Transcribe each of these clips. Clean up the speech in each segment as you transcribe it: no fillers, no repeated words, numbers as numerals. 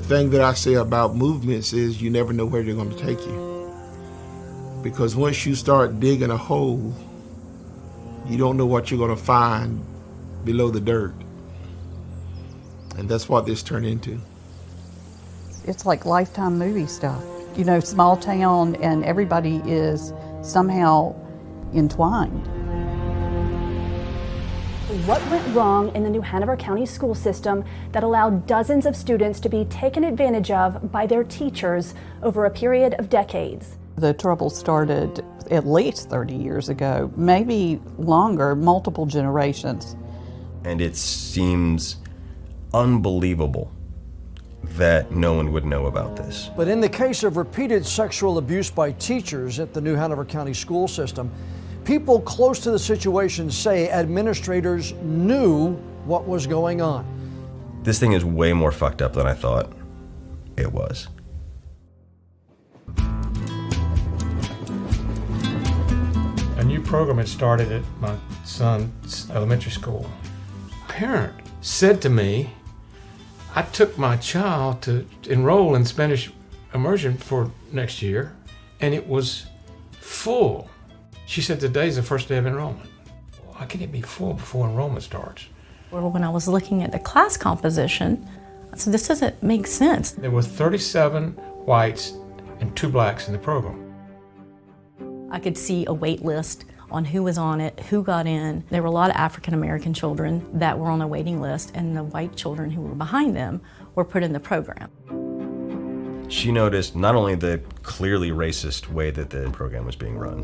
The thing that I say about movements is you never know where they're going to take you. Because once you start digging a hole, you don't know what you're going to find below the dirt. And that's what this turned into. It's like Lifetime movie stuff. You know, small town and everybody is somehow entwined. What went wrong in the New Hanover County school system that allowed dozens of students to be taken advantage of by their teachers over a period of decades? The trouble started at least 30 years ago, maybe longer, multiple generations. And it seems unbelievable that no one would know about this. But in the case of repeated sexual abuse by teachers at the New Hanover County school system, people close to the situation say administrators knew what was going on. This thing is way more fucked up than I thought it was. A new program had started at my son's elementary school. A parent said to me, I took my child to enroll in Spanish immersion for next year, and it was full. She said, today's the first day of enrollment. Well, how can it be full before enrollment starts? When I was looking at the class composition, I said, this doesn't make sense. There were 37 whites and 2 blacks in the program. I could see a wait list on who was on it, who got in. There were a lot of African American children that were on a waiting list, and the white children who were behind them were put in the program. She noticed not only the clearly racist way that the program was being run,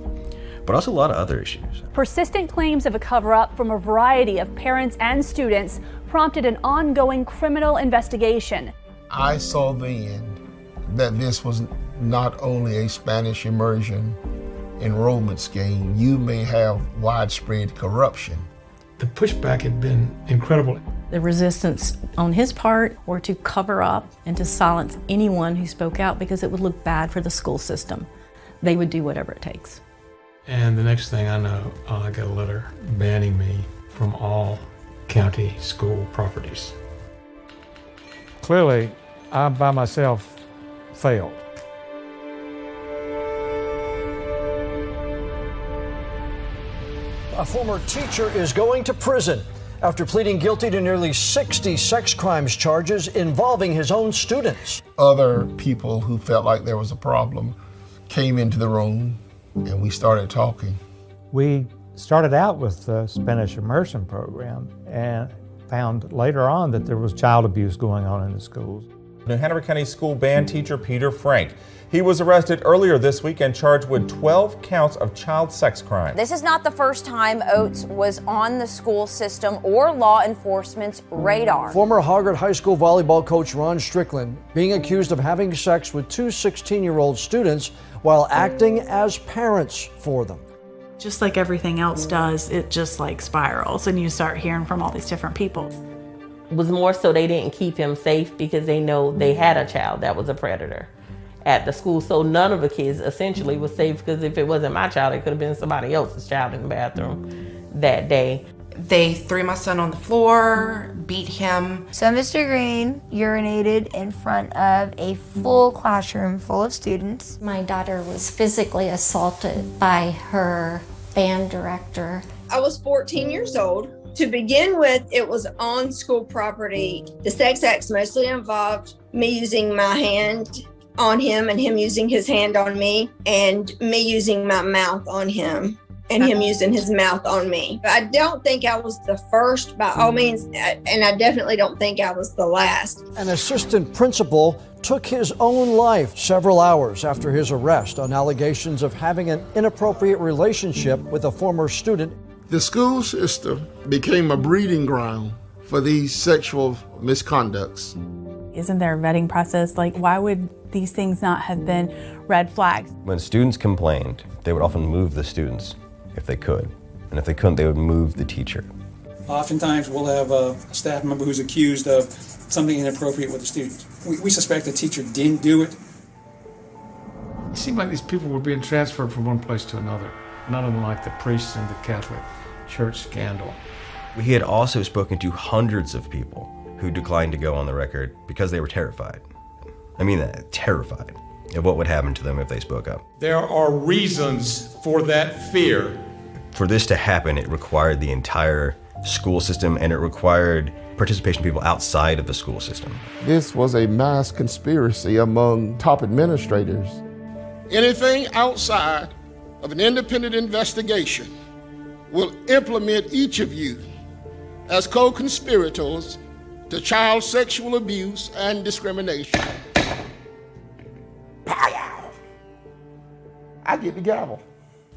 but also a lot of other issues. Persistent claims of a cover-up from a variety of parents and students prompted an ongoing criminal investigation. I saw then that this was not only a Spanish immersion enrollment scheme, you may have widespread corruption. The pushback had been incredible. The resistance on his part were to cover up and to silence anyone who spoke out because it would look bad for the school system. They would do whatever it takes. And the next thing I know, I got a letter banning me from all county school properties. Clearly, I by myself failed. A former teacher is going to prison after pleading guilty to nearly 60 sex crimes charges involving his own students. Other people who felt like there was a problem came into the room and we started talking. We started out with the Spanish immersion program and found later on that there was child abuse going on in the schools. New Hanover County School band teacher Peter Frank. He was arrested earlier this week and charged with 12 counts of child sex crime. This is not the first time Oates was on the school system or law enforcement's radar. Former Hoggard High School volleyball coach Ron Strickland being accused of having sex with 2 16-year-old students while acting as parents for them. Just like everything else does, it just like spirals and you start hearing from all these different people. It was more so they didn't keep him safe because they know they had a child that was a predator at the school. So none of the kids essentially was safe because if it wasn't my child, it could have been somebody else's child in the bathroom that day. They threw my son on the floor, beat him. So Mr. Green urinated in front of a full classroom full of students. My daughter was physically assaulted by her band director. I was 14 years old. To begin with, it was on school property. The sex acts mostly involved me using my hand on him and him using his hand on me and me using my mouth on him and him using his mouth on me. I don't think I was the first by all means, and I definitely don't think I was the last. An assistant principal took his own life several hours after his arrest on allegations of having an inappropriate relationship with a former student. The school system became a breeding ground for these sexual misconducts. Isn't there a vetting process? Like, why would these things not have been red flags? When students complained, they would often move the students if they could. And if they couldn't, they would move the teacher. Oftentimes we'll have a staff member who's accused of something inappropriate with the students. We suspect the teacher didn't do it. It seemed like these people were being transferred from one place to another. None of them like the priests in the Catholic Church scandal. We had also spoken to hundreds of people who declined to go on the record because they were terrified. I mean that, terrified of what would happen to them if they spoke up. There are reasons for that fear. For this to happen, it required the entire school system, and it required participation of people outside of the school system. This was a mass conspiracy among top administrators. Anything outside of an independent investigation will implement each of you as co-conspirators to child sexual abuse and discrimination. I get the gavel.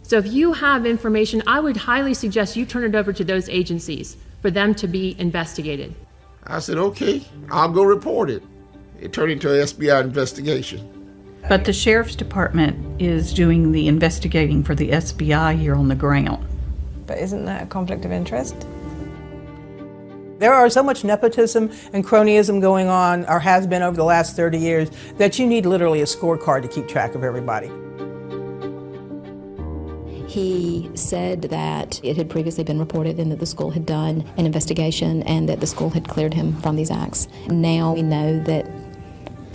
So if you have information, I would highly suggest you turn it over to those agencies for them to be investigated. I said, okay, I'll go report it. It turned into an SBI investigation. But the sheriff's department is doing the investigating for the SBI here on the ground. But isn't that a conflict of interest? There are so much nepotism and cronyism going on, or has been over the last 30 years, that you need literally a scorecard to keep track of everybody. He said that it had previously been reported and that the school had done an investigation and that the school had cleared him from these acts. Now we know that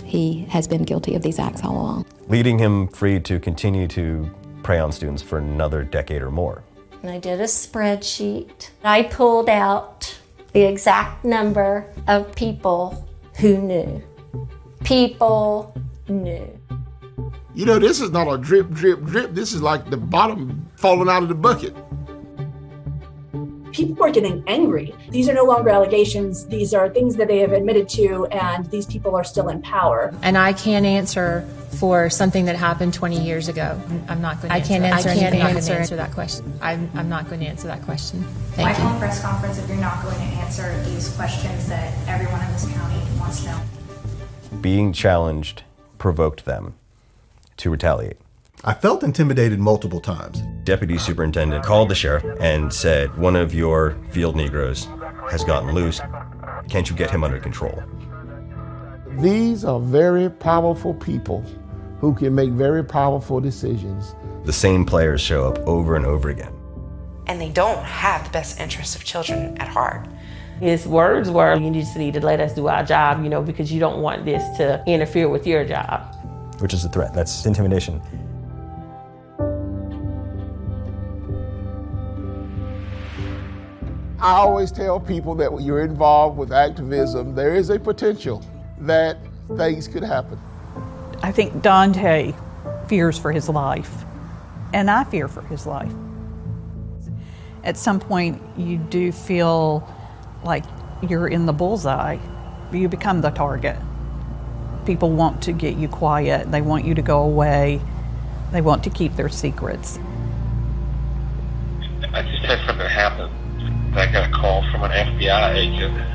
he has been guilty of these acts all along. Leading him free to continue to prey on students for another decade or more. And I did a spreadsheet. I pulled out the exact number of people who knew. People knew. You know, this is not a drip, drip, drip. This is like the bottom falling out of the bucket. People are getting angry. These are no longer allegations. These are things that they have admitted to, and these people are still in power. And I can't answer for something that happened 20 years ago. I'm not going to answer. I can't answer that question. I'm not going to answer that question. Thank you. Why call a press conference if you're not going to answer these questions that everyone in this county wants to know? Being challenged provoked them to retaliate. I felt intimidated multiple times. Deputy superintendent called the sheriff and said, one of your field Negroes has gotten loose. Can't you get him under control? These are very powerful people who can make very powerful decisions. The same players show up over and over again. And they don't have the best interests of children at heart. His words were, you just need to let us do our job, because you don't want this to interfere with your job. Which is a threat. That's intimidation. I always tell people that when you're involved with activism, there is a potential that things could happen. I think Dante fears for his life, and I fear for his life. At some point, you do feel like you're in the bullseye. You become the target. People want to get you quiet. They want you to go away. They want to keep their secrets. I just had something happen. I got a call from an FBI agent.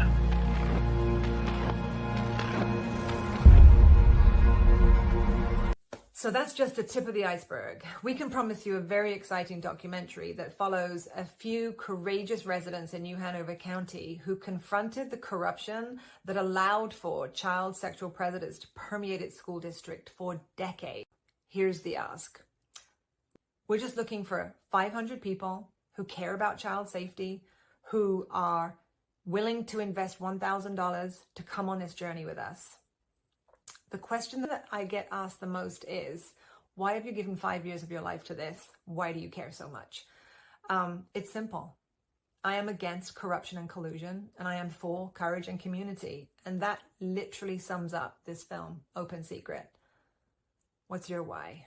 So that's just the tip of the iceberg. We can promise you a very exciting documentary that follows a few courageous residents in New Hanover County who confronted the corruption that allowed for child sexual predators to permeate its school district for decades. Here's the ask. We're just looking for 500 people who care about child safety, who are willing to invest $1,000 to come on this journey with us. The question that I get asked the most is, why have you given 5 years of your life to this? Why do you care so much? It's simple. I am against corruption and collusion, and I am for courage and community. And that literally sums up this film, Open Secret. What's your why?